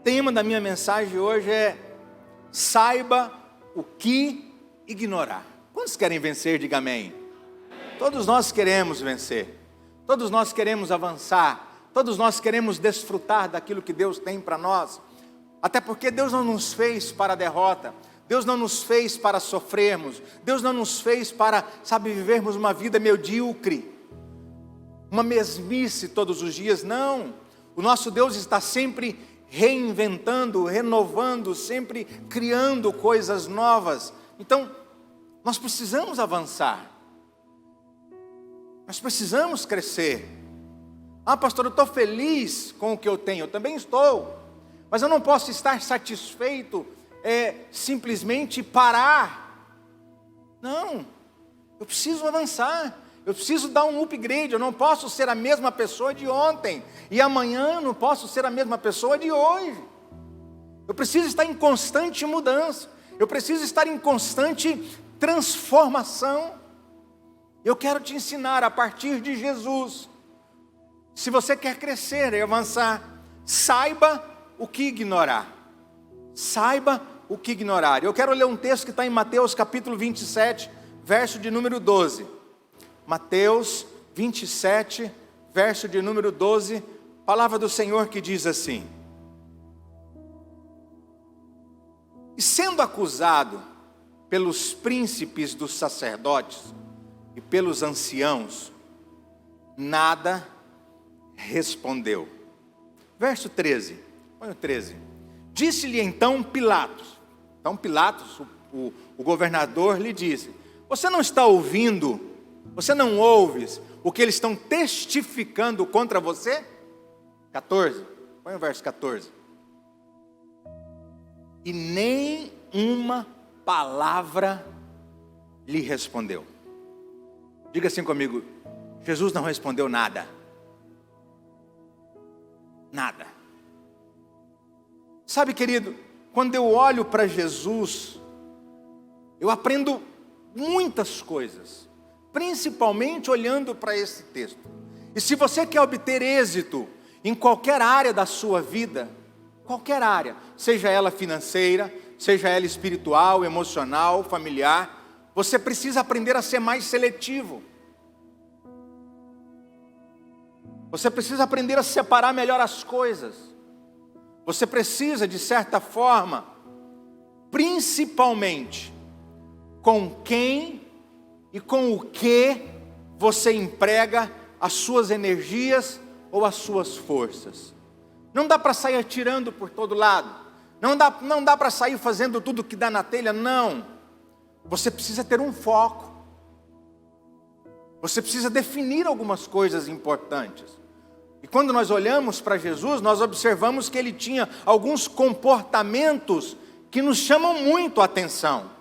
tema da minha mensagem hoje é: saiba o que ignorar. Quantos querem vencer? Diga amém. Todos nós queremos vencer, todos nós queremos avançar, todos nós queremos desfrutar daquilo que Deus tem para nós. Até porque Deus não nos fez para a derrota, Deus não nos fez para sofrermos, Deus não nos fez para, vivermos uma vida medíocre, uma mesmice todos os dias. Não, o nosso Deus está sempre reinventando, renovando, sempre criando coisas novas. Então, nós precisamos avançar, nós precisamos crescer. Pastor, eu estou feliz com o que eu tenho. Eu também estou, mas eu não posso estar satisfeito, simplesmente parar. Não, eu preciso avançar, eu preciso dar um upgrade. Eu não posso ser a mesma pessoa de ontem, e amanhã eu não posso ser a mesma pessoa de hoje. Eu preciso estar em constante mudança, eu preciso estar em constante transformação. Eu quero te ensinar a partir de Jesus. Se você quer crescer e avançar, saiba o que ignorar. Saiba o que ignorar. Eu quero ler um texto que está em Mateus capítulo 27, verso de número 12. Mateus 27, verso de número 12. Palavra do Senhor que diz assim: e sendo acusado pelos príncipes dos sacerdotes e pelos anciãos, nada respondeu. Verso 13, põe o 13. Disse-lhe então Pilatos. Então Pilatos, o governador, lhe disse: você não está ouvindo, você não ouves o que eles estão testificando contra você? 14, põe o verso 14. E nem uma palavra lhe respondeu. Diga assim comigo: Jesus não respondeu nada. Nada. Sabe, querido, quando eu olho para Jesus, eu aprendo muitas coisas, principalmente olhando para esse texto. E se você quer obter êxito em qualquer área da sua vida, qualquer área, seja ela financeira, seja ela espiritual, emocional, familiar, você precisa aprender a ser mais seletivo. Você precisa aprender a separar melhor as coisas. Você precisa, de certa forma, principalmente, com quem e com o que você emprega as suas energias ou as suas forças. Não dá para sair atirando por todo lado. Não dá para sair fazendo tudo que dá na telha, não. Você precisa ter um foco. Você precisa definir algumas coisas importantes. E quando nós olhamos para Jesus, nós observamos que ele tinha alguns comportamentos que nos chamam muito a atenção.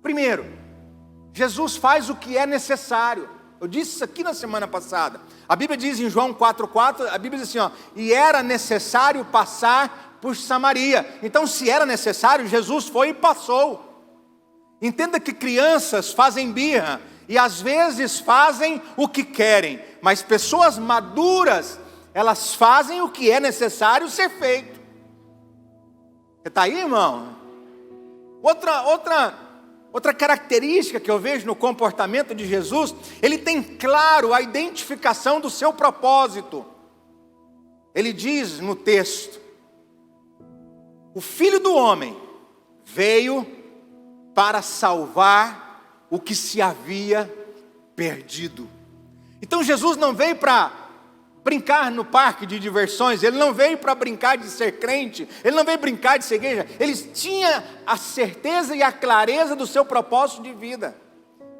Primeiro, Jesus faz o que é necessário. Eu disse isso aqui na semana passada. A Bíblia diz em João 4,4, a Bíblia diz assim, e era necessário passar por Samaria. Então, se era necessário, Jesus foi e passou. Entenda que crianças fazem birra e às vezes fazem o que querem, mas pessoas maduras, elas fazem o que é necessário ser feito. Você está aí, irmão? Outra característica que eu vejo no comportamento de Jesus, ele tem claro a identificação do seu propósito. Ele diz no texto: o Filho do Homem veio para salvar o que se havia perdido. Então Jesus não veio para brincar no parque de diversões, ele não veio para brincar de ser crente, ele não veio brincar de ser igreja, ele tinha a certeza e a clareza do seu propósito de vida.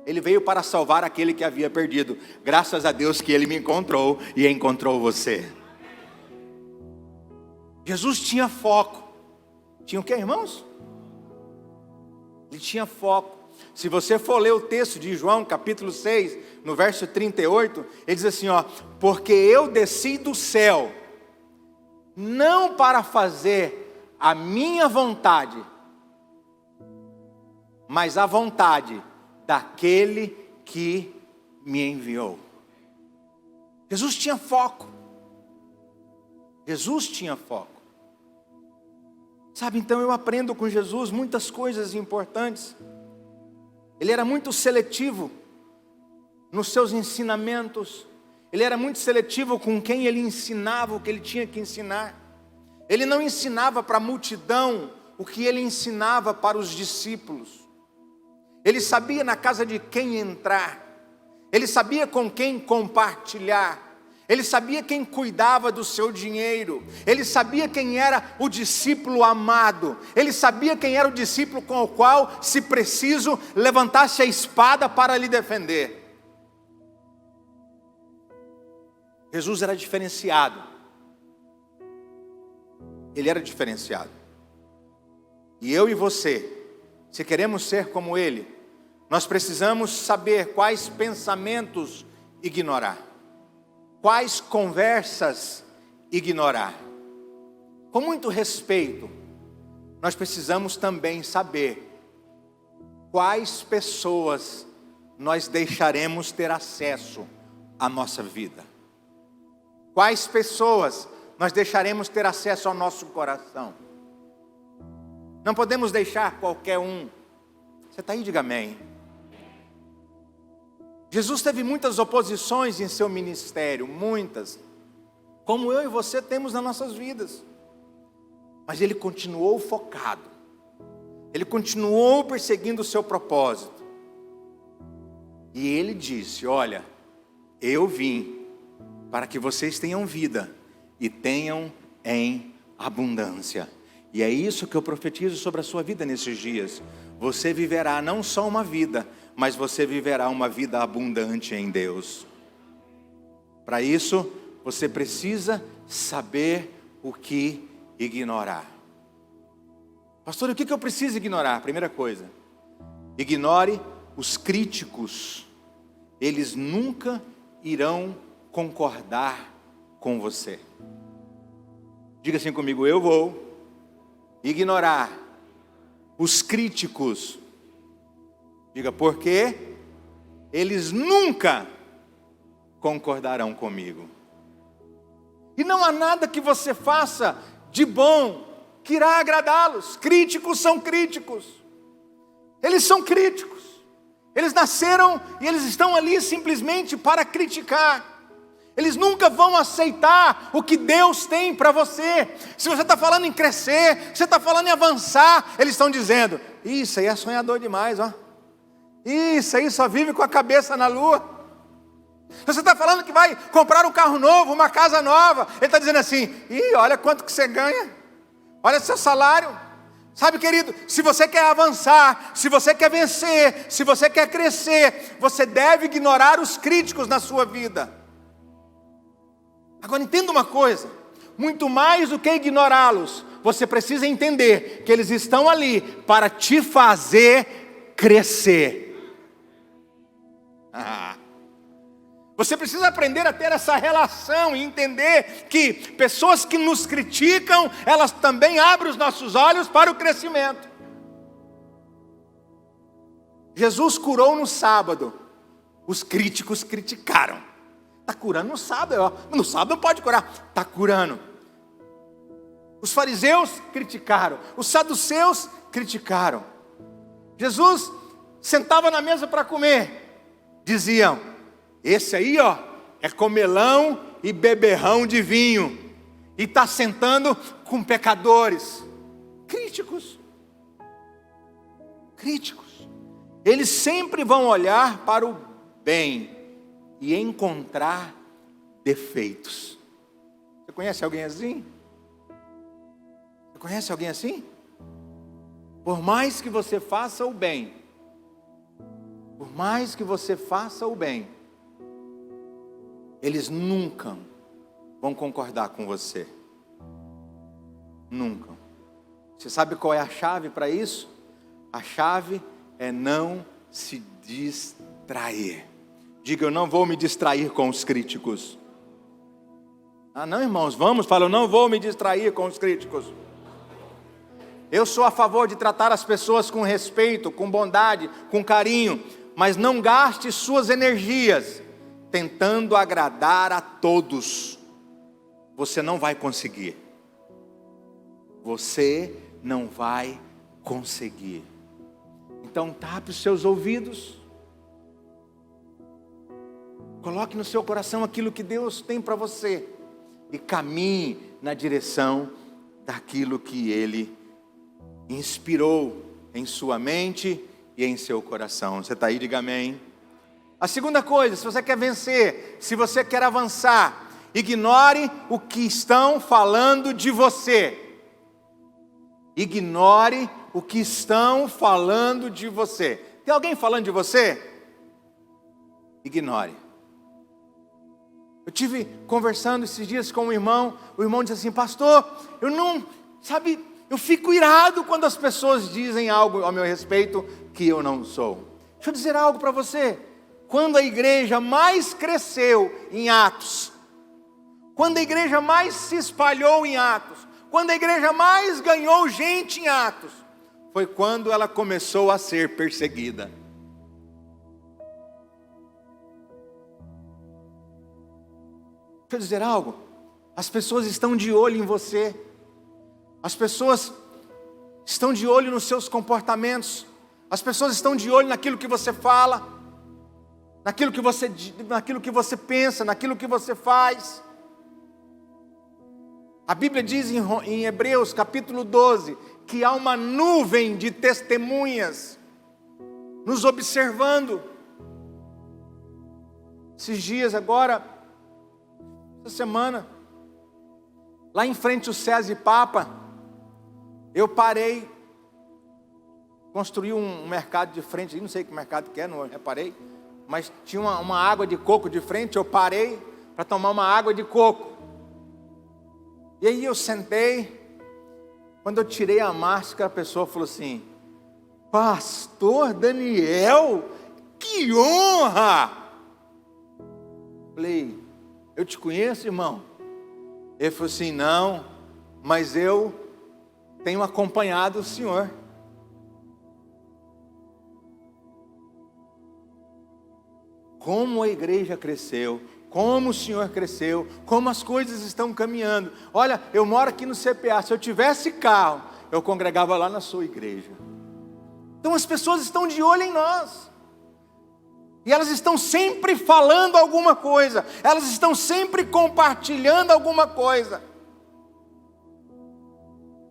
Ele veio para salvar aquele que havia perdido. Graças a Deus que ele me encontrou e encontrou você. Jesus tinha foco. Tinha o que, irmãos? Ele tinha foco. Se você for ler o texto de João, capítulo 6, no verso 38, ele diz assim, porque eu desci do céu, não para fazer a minha vontade, mas a vontade daquele que me enviou. Jesus tinha foco. Jesus tinha foco. Sabe, então eu aprendo com Jesus muitas coisas importantes. Ele era muito seletivo nos seus ensinamentos. Ele era muito seletivo com quem ele ensinava o que ele tinha que ensinar. Ele não ensinava para a multidão o que ele ensinava para os discípulos. Ele sabia na casa de quem entrar. Ele sabia com quem compartilhar. Ele sabia quem cuidava do seu dinheiro. Ele sabia quem era o discípulo amado. Ele sabia quem era o discípulo com o qual, se preciso, levantasse a espada para lhe defender. Jesus era diferenciado. Ele era diferenciado. E eu e você, se queremos ser como ele, nós precisamos saber quais pensamentos ignorar. Quais conversas ignorar. Com muito respeito, nós precisamos também saber quais pessoas nós deixaremos ter acesso à nossa vida. Quais pessoas nós deixaremos ter acesso ao nosso coração. Não podemos deixar qualquer um. Você está aí? Diga amém. Jesus teve muitas oposições em seu ministério, muitas, como eu e você temos nas nossas vidas. Mas ele continuou focado, ele continuou perseguindo o seu propósito. E ele disse: olha, eu vim para que vocês tenham vida e tenham em abundância. E é isso que eu profetizo sobre a sua vida nesses dias. Você viverá não só uma vida, mas você viverá uma vida abundante em Deus. Para isso, você precisa saber o que ignorar. Pastor, o que eu preciso ignorar? Primeira coisa, ignore os críticos. Eles nunca irão concordar com você. Diga assim comigo: eu vou ignorar os críticos. Diga, porque eles nunca concordarão comigo. E não há nada que você faça de bom que irá agradá-los. Críticos são críticos. Eles são críticos. Eles nasceram e eles estão ali simplesmente para criticar. Eles nunca vão aceitar o que Deus tem para você. Se você está falando em crescer, se você está falando em avançar, eles estão dizendo: isso aí é sonhador demais, ó. Isso aí só vive com a cabeça na lua. Se você está falando que vai comprar um carro novo, uma casa nova, ele está dizendo assim: olha quanto que você ganha, olha seu salário. Sabe, querido, se você quer avançar, se você quer vencer, se você quer crescer, você deve ignorar os críticos na sua vida. Agora entenda uma coisa: muito mais do que ignorá-los, você precisa entender que eles estão ali para te fazer crescer. Você precisa aprender a ter essa relação e entender que pessoas que nos criticam, elas também abrem os nossos olhos para o crescimento. Jesus curou no sábado. Os críticos criticaram. Está curando no sábado. No sábado não pode curar. Está curando. Os fariseus criticaram. Os saduceus criticaram. Jesus sentava na mesa para comer. Diziam: esse aí é comelão e beberrão de vinho. E está sentando com pecadores. Críticos. Críticos. Eles sempre vão olhar para o bem e encontrar defeitos. Você conhece alguém assim? Você conhece alguém assim? Por mais que você faça o bem, por mais que você faça o bem, eles nunca vão concordar com você. Nunca. Você sabe qual é a chave para isso? A chave é não se distrair. Diga: eu não vou me distrair com os críticos. Ah não, irmãos, vamos, fala: eu não vou me distrair com os críticos. Eu sou a favor de tratar as pessoas com respeito, com bondade, com carinho, mas não gaste suas energias tentando agradar a todos. Você não vai conseguir. você não vai conseguir. Então tape os seus ouvidos, coloque no seu coração aquilo que Deus tem para você e caminhe na direção daquilo que Ele inspirou em sua mente e em seu coração. Você está aí? Diga amém. A segunda coisa, se você quer vencer, se você quer avançar, ignore o que estão falando de você. Ignore o que estão falando de você. Tem alguém falando de você? Ignore. Eu tive conversando esses dias com um irmão, o irmão disse assim: pastor, eu fico irado quando as pessoas dizem algo ao meu respeito que eu não sou. Deixa eu dizer algo para você. Quando a igreja mais cresceu em Atos, quando a igreja mais se espalhou em Atos, quando a igreja mais ganhou gente em Atos, foi quando ela começou a ser perseguida. Deixa eu dizer algo. As pessoas estão de olho em você. As pessoas estão de olho nos seus comportamentos. As pessoas estão de olho naquilo que você fala, naquilo que você pensa, naquilo que você faz. A Bíblia diz em Hebreus capítulo 12, que há uma nuvem de testemunhas nos observando. Esses dias agora, essa semana, lá em frente ao SESI Papa, eu parei, construí um mercado de frente, não sei que mercado que é, não reparei, mas tinha uma água de coco de frente, eu parei para tomar uma água de coco. E aí eu sentei, quando eu tirei a máscara, a pessoa falou assim: pastor Daniel, que honra! Falei: eu te conheço, irmão? Ele falou assim: não, mas eu tenho acompanhado o senhor. Como a igreja cresceu, como o senhor cresceu, como as coisas estão caminhando. Olha, eu moro aqui no CPA, se eu tivesse carro, eu congregava lá na sua igreja. Então as pessoas estão de olho em nós. E elas estão sempre falando alguma coisa, elas estão sempre compartilhando alguma coisa.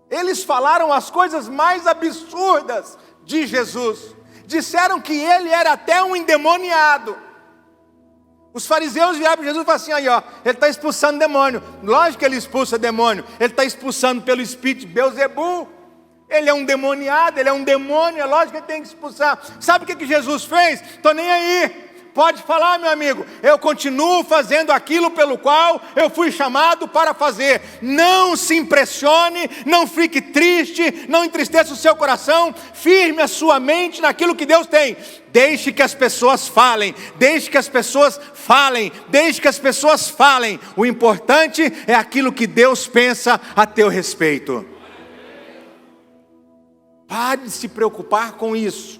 Eles falaram as coisas mais absurdas de Jesus. Disseram que ele era até um endemoniado. Os fariseus vieram para Jesus e falaram assim: aí ó, ele está expulsando demônio. Lógico que ele expulsa demônio, ele está expulsando pelo espírito de Beelzebul. Ele é um demoniado, ele é um demônio, é lógico que ele tem que expulsar. Sabe o que Jesus fez? Estou nem aí. Pode falar, meu amigo, eu continuo fazendo aquilo pelo qual eu fui chamado para fazer. Não se impressione, não fique triste, não entristeça o seu coração, firme a sua mente naquilo que Deus tem. Deixe que as pessoas falem, deixe que as pessoas falem, deixe que as pessoas falem. O importante é aquilo que Deus pensa a teu respeito. Pare de se preocupar com isso.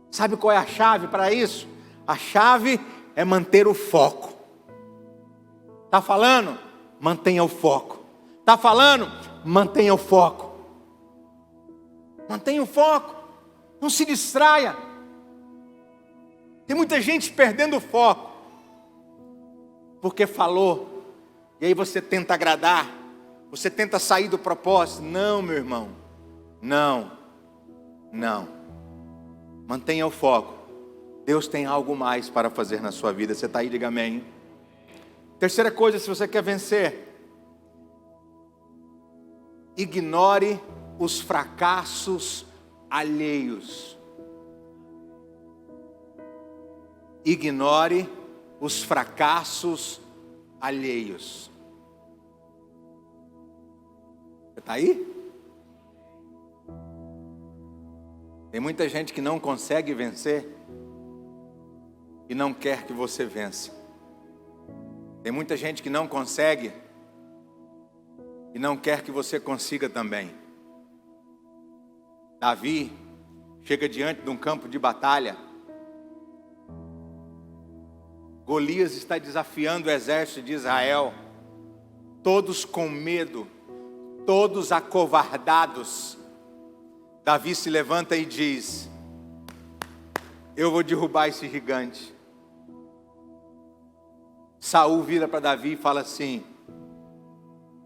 Sabe qual é a chave para isso? A chave é manter o foco. Está falando? Mantenha o foco. Está falando? Mantenha o foco. Mantenha o foco. Não se distraia. Tem muita gente perdendo o foco, porque falou, e aí você tenta agradar, você tenta sair do propósito. Não, meu irmão, não. Mantenha o foco. Deus tem algo mais para fazer na sua vida. Você está aí? Diga amém. Terceira coisa, se você quer vencer, ignore os fracassos alheios. Ignore os fracassos alheios. Você está aí? Tem muita gente que não consegue vencer e não quer que você vença. Tem muita gente que não consegue e não quer que você consiga também. Davi chega diante de um campo de batalha. Golias está desafiando o exército de Israel, todos com medo, todos acovardados, Davi se levanta e diz: eu vou derrubar esse gigante. Saul vira para Davi e fala assim: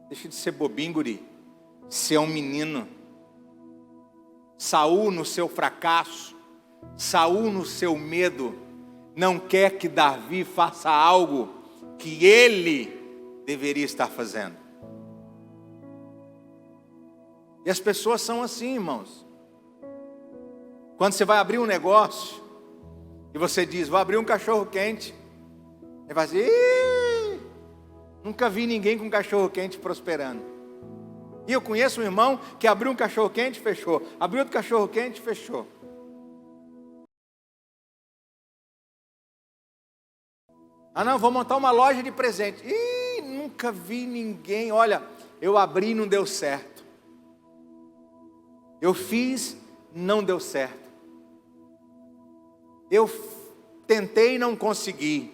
deixa de ser bobinho, guri, você é um menino. Saul, no seu fracasso, Saul, no seu medo, não quer que Davi faça algo que ele deveria estar fazendo. E as pessoas são assim, irmãos. Quando você vai abrir um negócio e você diz: vou abrir um cachorro quente, ele vai dizer: ih, nunca vi ninguém com cachorro quente prosperando. E eu conheço um irmão que abriu um cachorro quente, fechou. Abriu outro cachorro quente, fechou. Ah não, vou montar uma loja de presente. Ih, nunca vi ninguém. Olha, eu abri e não deu certo. Eu fiz, não deu certo. Eu tentei e não consegui.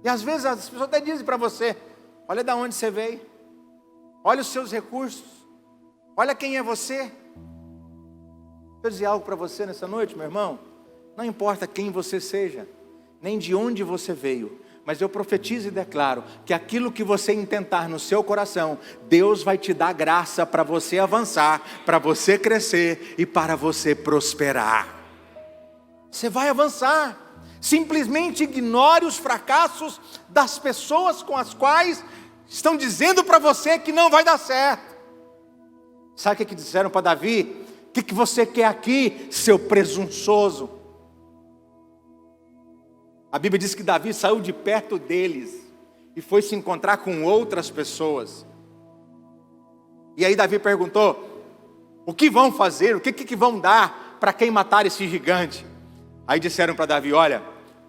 E às vezes as pessoas até dizem para você: olha de onde você veio. Olha os seus recursos. Olha quem é você. Deixa eu dizer algo para você nessa noite, meu irmão. Não importa quem você seja, nem de onde você veio, mas eu profetizo e declaro que aquilo que você intentar no seu coração, Deus vai te dar graça para você avançar, para você crescer e para você prosperar. Você vai avançar. Simplesmente ignore os fracassos das pessoas com as quais estão dizendo para você que não vai dar certo. Sabe o que disseram para Davi? O que você quer aqui, seu presunçoso? A Bíblia diz que Davi saiu de perto deles e foi se encontrar com outras pessoas. E aí Davi perguntou: o que vão fazer? O que vão dar para quem matar esse gigante? Aí disseram para Davi: olha,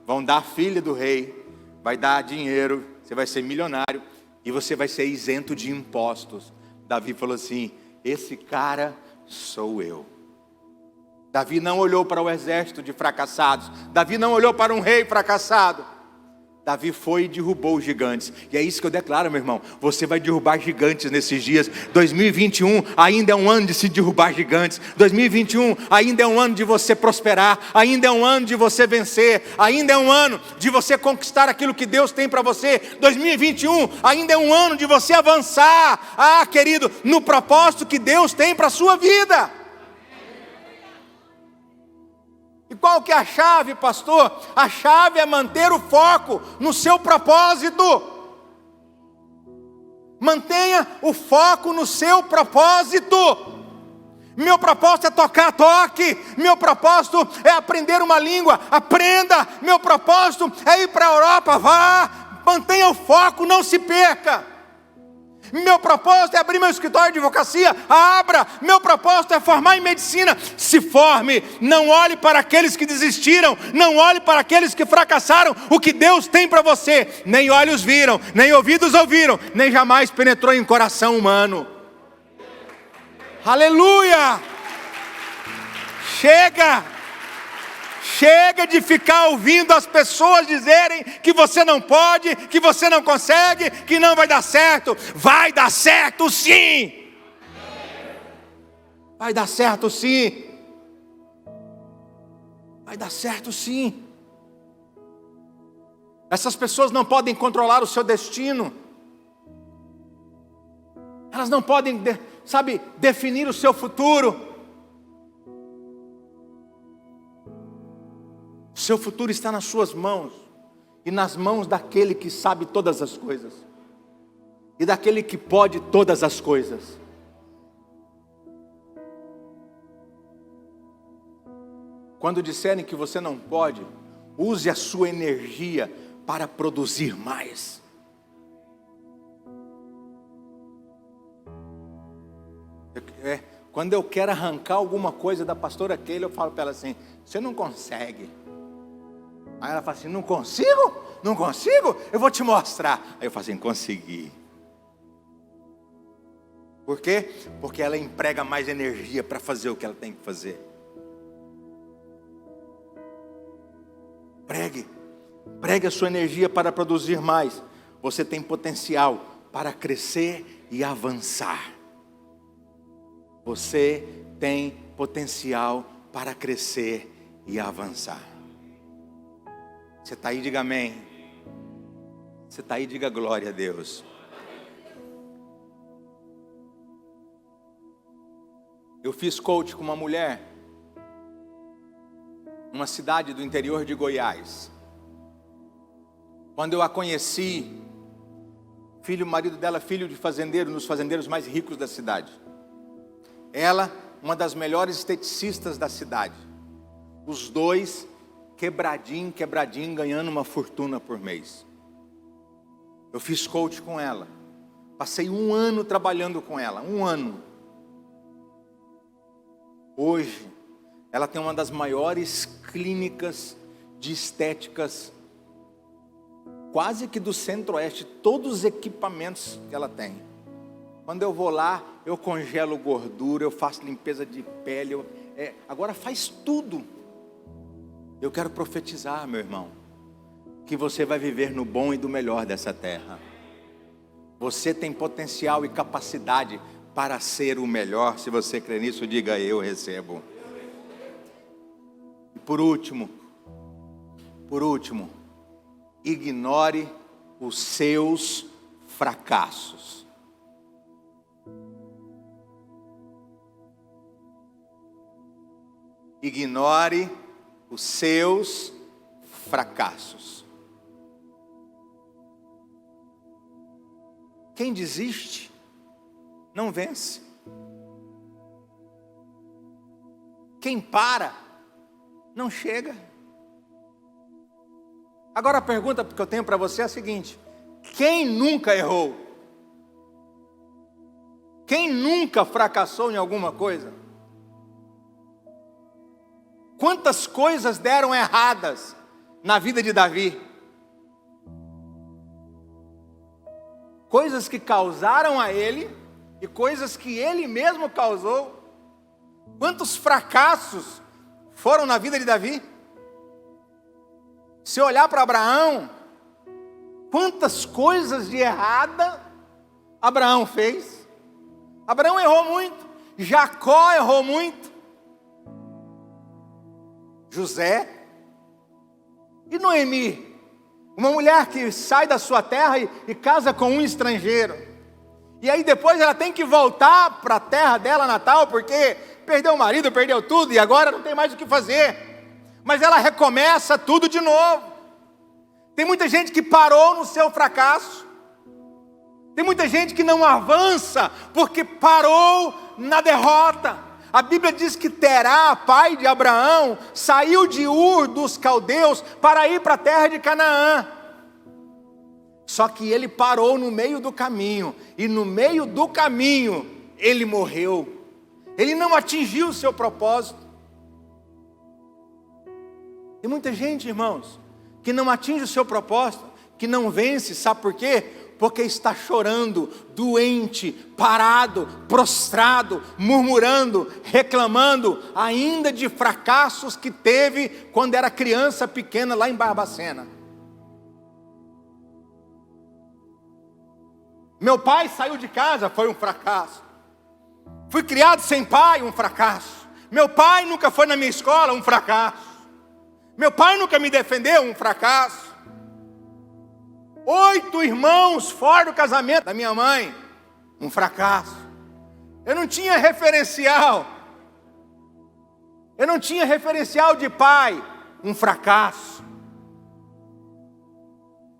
vão dar a filha do rei, vai dar dinheiro, você vai ser milionário e você vai ser isento de impostos. Davi falou assim: esse cara sou eu. Davi não olhou para o exército de fracassados. Davi não olhou para um rei fracassado. Davi foi e derrubou os gigantes. E é isso que eu declaro, meu irmão. Você vai derrubar gigantes nesses dias. 2021 ainda é um ano de se derrubar gigantes. 2021 ainda é um ano de você prosperar. Ainda é um ano de você vencer. Ainda é um ano de você conquistar aquilo que Deus tem para você. 2021 ainda é um ano de você avançar, querido, no propósito que Deus tem para a sua vida. E qual que é a chave, pastor? A chave é manter o foco no seu propósito. Mantenha o foco no seu propósito. Meu propósito é tocar, toque. Meu propósito é aprender uma língua, aprenda. Meu propósito é ir para a Europa, vá. Mantenha o foco, não se perca. Meu propósito é abrir meu escritório de advocacia, abra. Meu propósito é formar em medicina, se forme. Não olhe para aqueles que desistiram, não olhe para aqueles que fracassaram. O que Deus tem para você, nem olhos viram, nem ouvidos ouviram, nem jamais penetrou em coração humano. Aleluia! Chega de ficar ouvindo as pessoas dizerem que você não pode, que você não consegue, que não vai dar certo. Vai dar certo sim! Vai dar certo sim! Vai dar certo sim! Essas pessoas não podem controlar o seu destino. Elas não podem, definir o seu futuro. O seu futuro está nas suas mãos e nas mãos daquele que sabe todas as coisas e daquele que pode todas as coisas. Quando disserem que você não pode, use a sua energia para produzir mais. Quando eu quero arrancar alguma coisa da pastora Keila, eu falo para ela assim: você não consegue. Aí ela fala assim: não consigo? Não consigo? Eu vou te mostrar. Aí eu falo assim: consegui. Por quê? Porque ela emprega mais energia para fazer o que ela tem que fazer. Pregue a sua energia para produzir mais. Você tem potencial para crescer e avançar. Você tem potencial para crescer e avançar. Você está aí, diga amém. Você está aí, diga glória a Deus. Eu fiz coach com uma mulher, numa cidade do interior de Goiás. Quando eu a conheci, o marido dela, filho de fazendeiro, um dos fazendeiros mais ricos da cidade. Ela, uma das melhores esteticistas da cidade. Os dois, quebradinho, ganhando uma fortuna por mês. Eu fiz coach com ela. Passei 1 ano trabalhando com ela, 1 ano. Hoje, ela tem uma das maiores clínicas de estéticas, quase que do Centro-Oeste, todos os equipamentos que ela tem. Quando eu vou lá, eu congelo gordura, eu faço limpeza de pele, agora faz tudo. Eu quero profetizar, meu irmão, que você vai viver no bom e do melhor dessa terra. Você tem potencial e capacidade para ser o melhor. Se você crê nisso, diga: eu recebo. E por último, ignore os seus fracassos. Ignore os seus fracassos. Quem desiste não vence. Quem para não chega. Agora a pergunta que eu tenho para você é a seguinte: quem nunca errou? Quem nunca fracassou em alguma coisa? Quantas coisas deram erradas na vida de Davi? Coisas que causaram a ele e coisas que ele mesmo causou. Quantos fracassos foram na vida de Davi? Se olhar para Abraão, quantas coisas de errada Abraão fez. Abraão errou muito, Jacó errou muito, José e Noemi, uma mulher que sai da sua terra e casa com um estrangeiro, e aí depois ela tem que voltar para a terra dela natal, porque perdeu o marido, perdeu tudo, e agora não tem mais o que fazer, mas ela recomeça tudo de novo. Tem muita gente que parou no seu fracasso, tem muita gente que não avança, porque parou na derrota. A Bíblia diz que Terá, pai de Abraão, saiu de Ur dos caldeus para ir para a terra de Canaã. Só que ele parou no meio do caminho, e no meio do caminho ele morreu. Ele não atingiu o seu propósito. Tem muita gente, irmãos, que não atinge o seu propósito, que não vence, sabe por quê? Porque está chorando, doente, parado, prostrado, murmurando, reclamando, ainda de fracassos que teve quando era criança pequena lá em Barbacena. Meu pai saiu de casa, foi um fracasso. Fui criado sem pai, um fracasso. Meu pai nunca foi na minha escola, um fracasso. Meu pai nunca me defendeu, um fracasso. 8 irmãos fora do casamento da minha mãe, um fracasso. Eu não tinha referencial. Eu não tinha referencial de pai, um fracasso.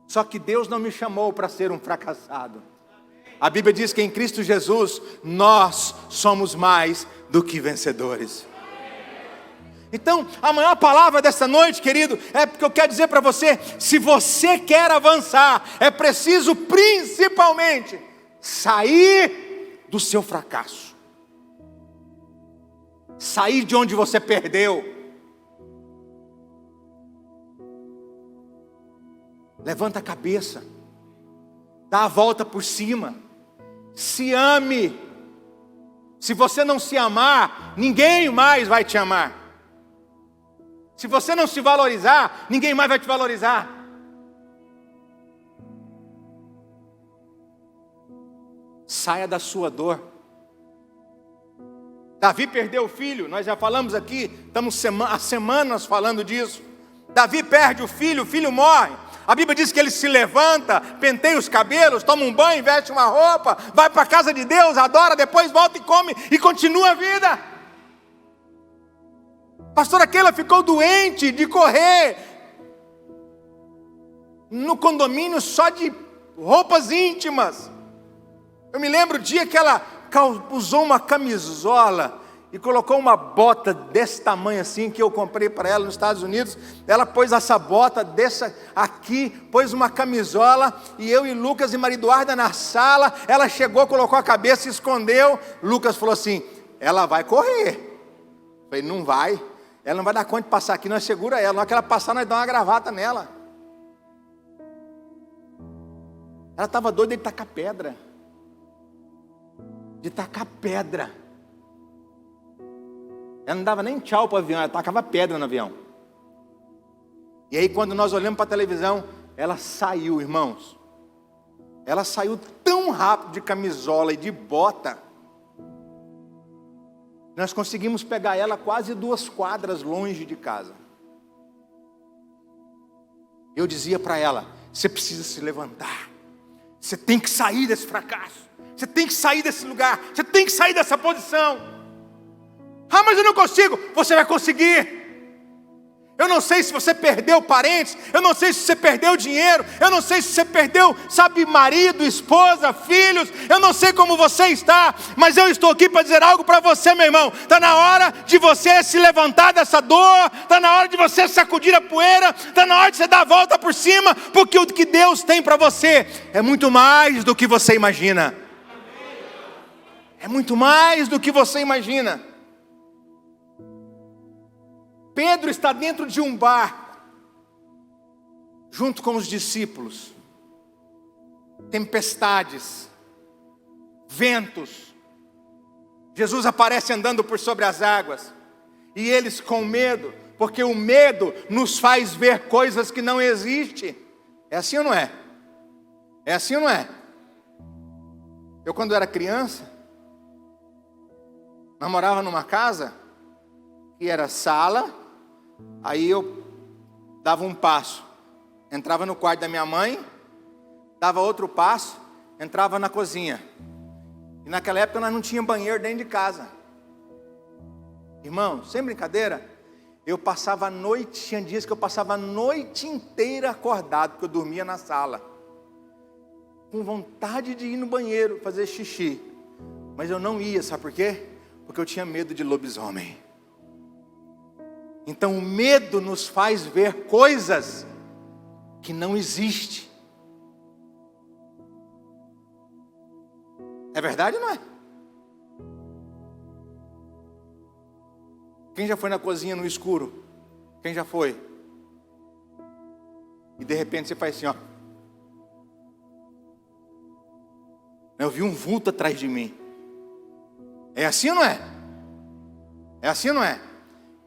Só que Deus não me chamou para ser um fracassado. A Bíblia diz que em Cristo Jesus nós somos mais do que vencedores. Então, a maior palavra dessa noite, querido, é porque eu quero dizer para você: se você quer avançar, é preciso principalmente sair do seu fracasso, sair de onde você perdeu. Levanta a cabeça, dá a volta por cima, se ame. Se você não se amar, ninguém mais vai te amar. Se você não se valorizar, ninguém mais vai te valorizar. saia da sua dor. Davi perdeu o filho, nós já falamos aqui, estamos há semanas falando disso. Davi perde o filho morre. A Bíblia diz que ele se levanta, penteia os cabelos, toma um banho, veste uma roupa, vai para a casa de Deus, adora, depois volta e come e continua a vida. Pastora Keila ficou doente de correr no condomínio só de roupas íntimas. Eu me lembro o dia que ela usou uma camisola e colocou uma bota desse tamanho assim, que eu comprei para ela nos Estados Unidos. Ela pôs essa bota dessa aqui, pôs uma camisola, e eu e Lucas e Maria Eduarda na sala. Ela chegou, colocou a cabeça e escondeu. Lucas falou assim: ela vai correr. Eu falei: não vai, ela não vai dar conta de passar aqui, nós segura ela. Na hora que ela passar, nós damos uma gravata nela. Ela estava doida de tacar pedra. Ela não dava nem tchau para o avião, ela tacava pedra no avião. E aí quando nós olhamos para a televisão, ela saiu, irmãos. Ela saiu tão rápido de camisola e de bota. Nós conseguimos pegar ela quase 2 quadras longe de casa. Eu dizia para ela: você precisa se levantar. Você tem que sair desse fracasso. Você tem que sair desse lugar. Você tem que sair dessa posição. Ah, mas eu não consigo. Você vai conseguir. Eu não sei se você perdeu parentes, eu não sei se você perdeu dinheiro, eu não sei se você perdeu, sabe, marido, esposa, filhos, eu não sei como você está, mas eu estou aqui para dizer algo para você, meu irmão. Está na hora de você se levantar dessa dor, está na hora de você sacudir a poeira, está na hora de você dar a volta por cima, porque o que Deus tem para você é muito mais do que você imagina. É muito mais do que você imagina. Pedro está dentro de um barco, junto com os discípulos. Tempestades, ventos. Jesus aparece andando por sobre as águas. E eles com medo, porque o medo nos faz ver coisas que não existem. É assim ou não é? É assim ou não é? Eu, quando era criança, nós morávamos numa casa que era sala. Aí eu dava um passo, entrava no quarto da minha mãe, dava outro passo, entrava na cozinha. E naquela época nós não tínhamos banheiro dentro de casa. Irmão, sem brincadeira, eu passava a noite, tinha dias que eu passava a noite inteira acordado, porque eu dormia na sala, com vontade de ir no banheiro fazer xixi. Mas eu não ia, sabe por quê? Porque eu tinha medo de lobisomem. Então o medo nos faz ver coisas que não existem. É verdade ou não é? Quem já foi na cozinha no escuro? Quem já foi? E de repente você faz assim, ó. Eu vi um vulto atrás de mim. É assim ou não é? É assim ou não é?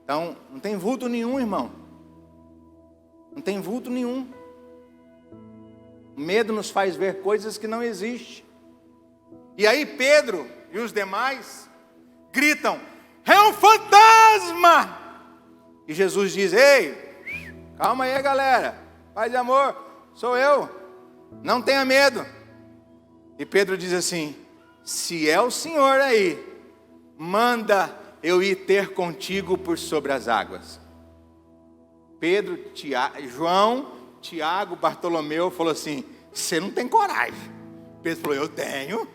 Então, não tem vulto nenhum, irmão. Não tem vulto nenhum. O medo nos faz ver coisas que não existem. E aí Pedro e os demais gritam: é um fantasma! E Jesus diz: ei, calma aí, galera. Paz e amor, sou eu. Não tenha medo. E Pedro diz assim: se é o Senhor aí, manda eu ir ter contigo por sobre as águas. Pedro, João, Tiago, Bartolomeu falou assim: você não tem coragem. Pedro falou: eu tenho.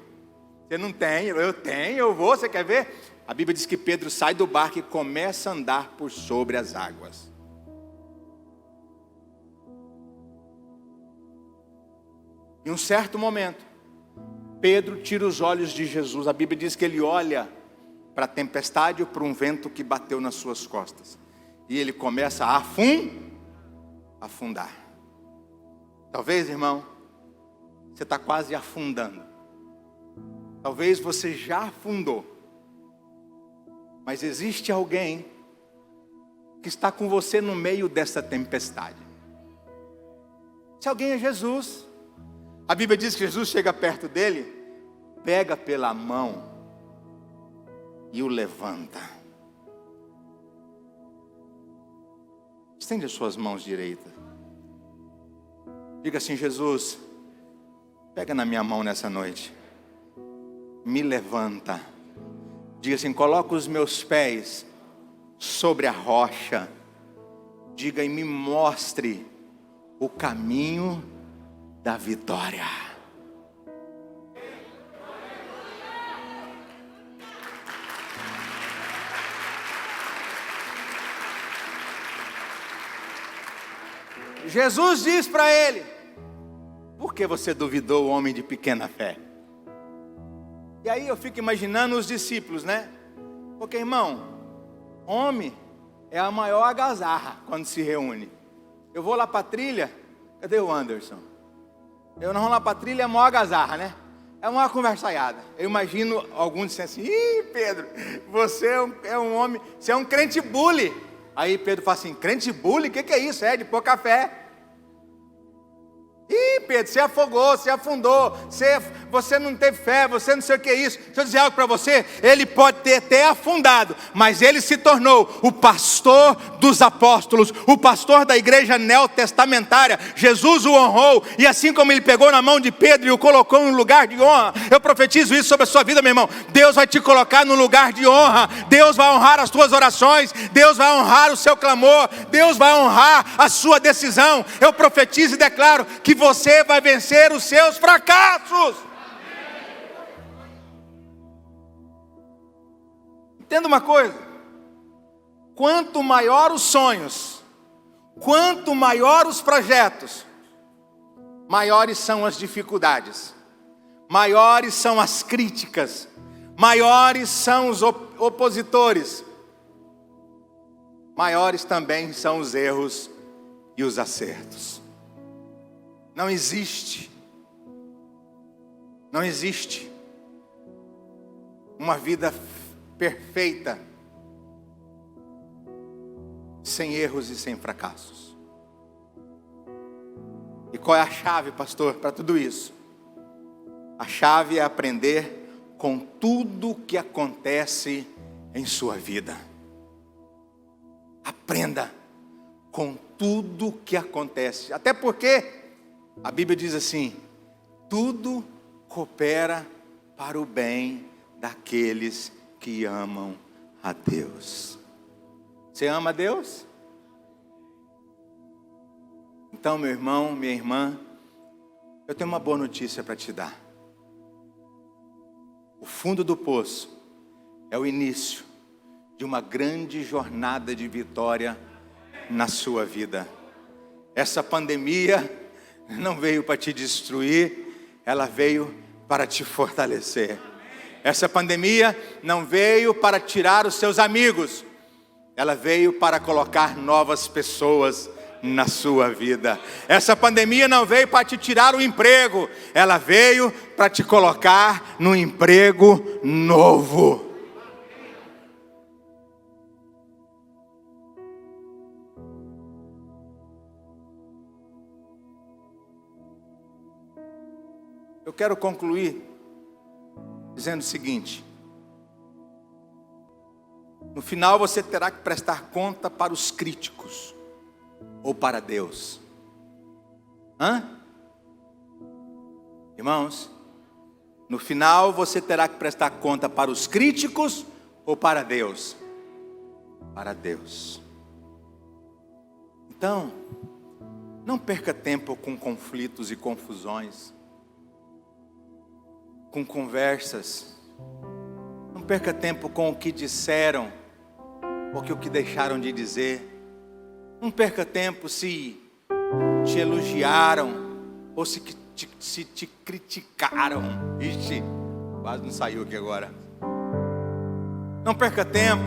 Você não tem? Eu tenho, eu vou, você quer ver? A Bíblia diz que Pedro sai do barco e começa a andar por sobre as águas. Em um certo momento, Pedro tira os olhos de Jesus. A Bíblia diz que ele olha para a tempestade ou para um vento que bateu nas suas costas. E ele começa a afundar. Talvez, irmão, você está quase afundando. Talvez você já afundou. Mas existe alguém que está com você no meio dessa tempestade. Esse alguém é Jesus. A Bíblia diz que Jesus chega perto dele pega pela mão e o levanta. Estende as suas mãos direitas. Diga assim: Jesus, pega na minha mão nessa noite, me levanta. Diga assim: coloca os meus pés sobre a rocha. Diga: e me mostre o caminho da vitória. Jesus diz para ele: por que você duvidou, homem de pequena fé? E aí eu fico imaginando os discípulos, né? Porque, irmão, homem é a maior algazarra quando se reúne. Eu vou lá para a trilha, cadê o Anderson? Nós vamos lá para a trilha, é a maior algazarra, né? É uma conversaiada. Eu imagino alguns dizendo assim: ih, Pedro, você é um homem, você é um crente bully. Aí Pedro fala assim: crente bully? O que é isso? É de pouca fé. Ih, Pedro, você afogou, você afundou, você não teve fé, você não sei o que é isso. Deixa eu dizer algo para você: ele pode ter até afundado, mas ele se tornou o pastor dos apóstolos, o pastor da igreja neotestamentária. Jesus o honrou, e assim como ele pegou na mão de Pedro e o colocou no lugar de honra, eu profetizo isso sobre a sua vida, meu irmão. Deus vai te colocar no lugar de honra. Deus vai honrar as tuas orações, Deus vai honrar o seu clamor, Deus vai honrar a sua decisão. Eu profetizo e declaro que você vai vencer os seus fracassos. Entenda uma coisa: quanto maior os sonhos, quanto maior os projetos, maiores são as dificuldades, maiores são as críticas, maiores são os opositores, maiores também são os erros e os acertos. Não existe uma vida perfeita sem erros e sem fracassos. E qual é a chave, pastor, para tudo isso? A chave é aprender com tudo que acontece em sua vida. Aprenda com tudo que acontece. Até porque a Bíblia diz assim: tudo coopera para o bem daqueles que amam a Deus. Você ama a Deus? Então, meu irmão, minha irmã, eu tenho uma boa notícia para te dar. O fundo do poço é o início de uma grande jornada de vitória na sua vida. Essa pandemia não veio para te destruir, ela veio para te fortalecer. Essa pandemia não veio para tirar os seus amigos, ela veio para colocar novas pessoas na sua vida. Essa pandemia não veio para te tirar o emprego, ela veio para te colocar no emprego novo. Eu quero concluir dizendo o seguinte: no final você terá que prestar conta para os críticos ou para Deus. Irmãos, no final você terá que prestar conta para os críticos ou para Deus? Para Deus. Então, não perca tempo com conflitos e confusões, com conversas. Não perca tempo com o que disseram ou o que deixaram de dizer. Não perca tempo se te elogiaram ou se te criticaram. Ixi, quase não saiu aqui agora. Não perca tempo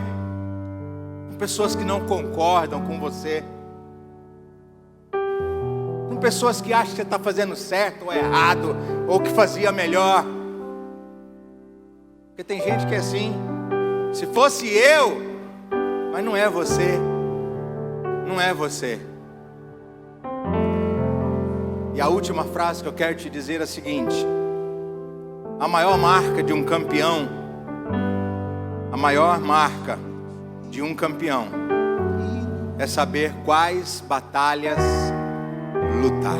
com pessoas que não concordam com você, com pessoas que acham que você está fazendo certo ou errado, ou que fazia melhor. Porque tem gente que é assim: se fosse eu, mas não é você. Não é você. E a última frase que eu quero te dizer é a seguinte: A maior marca de um campeão, a maior marca de um campeão é saber quais batalhas lutar.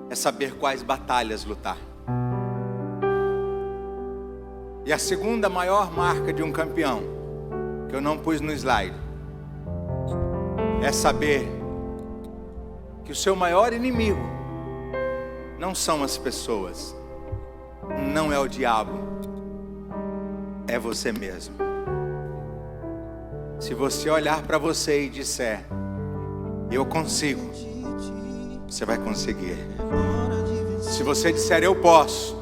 É saber quais batalhas lutar. E a segunda maior marca de um campeão, que eu não pus no slide, é saber que o seu maior inimigo não são as pessoas, não é o diabo, é você mesmo. Se você olhar para você e disser, eu consigo, você vai conseguir. Se você disser, eu posso,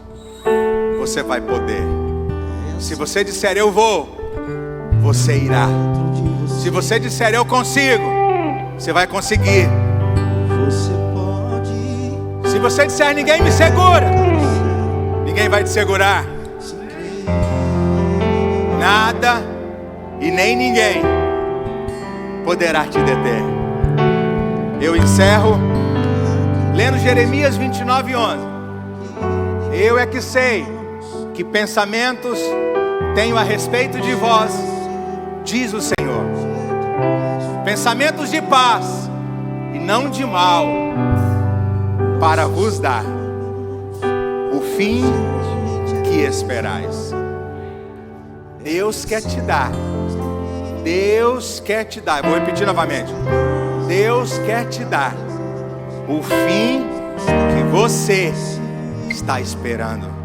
você vai poder. Se você disser, eu vou, você irá. Se você disser, eu consigo, você vai conseguir. Se você disser, ninguém me segura, ninguém vai te segurar. Nada e nem ninguém poderá te deter. Eu encerro lendo Jeremias 29:11. Eu é que sei que pensamentos tenho a respeito de vós, diz o Senhor. Pensamentos de paz e não de mal, para vos dar o fim que esperais. Deus quer te dar. Deus quer te dar. Vou repetir novamente. Deus quer te dar o fim que você está esperando.